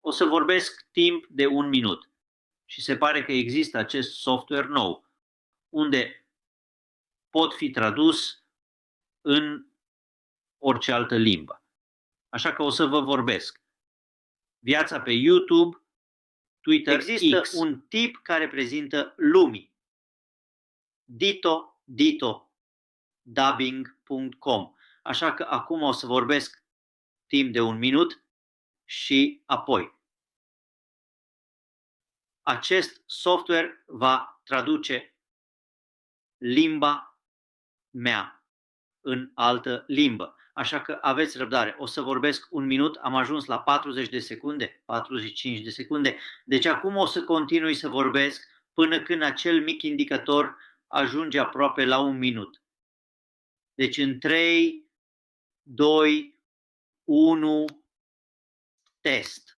o să vorbesc timp de 1 minut. Și se pare că există acest software nou, unde pot fi tradus în orice altă limbă. Așa că o să vă vorbesc. Viața pe YouTube, Twitter, Există X. un tip care prezintă lumii. Dito, dubbing.com. Așa că acum o să vorbesc timp de 1 minut și apoi. Acest software va traduce limba mea în altă limbă. Așa că aveți răbdare. O să vorbesc 1 minut, am ajuns la 40 de secunde, 45 de secunde. Deci acum o să continui să vorbesc până când acel mic indicator ajunge aproape la 1 minut. Deci în 3, 2, 1, test.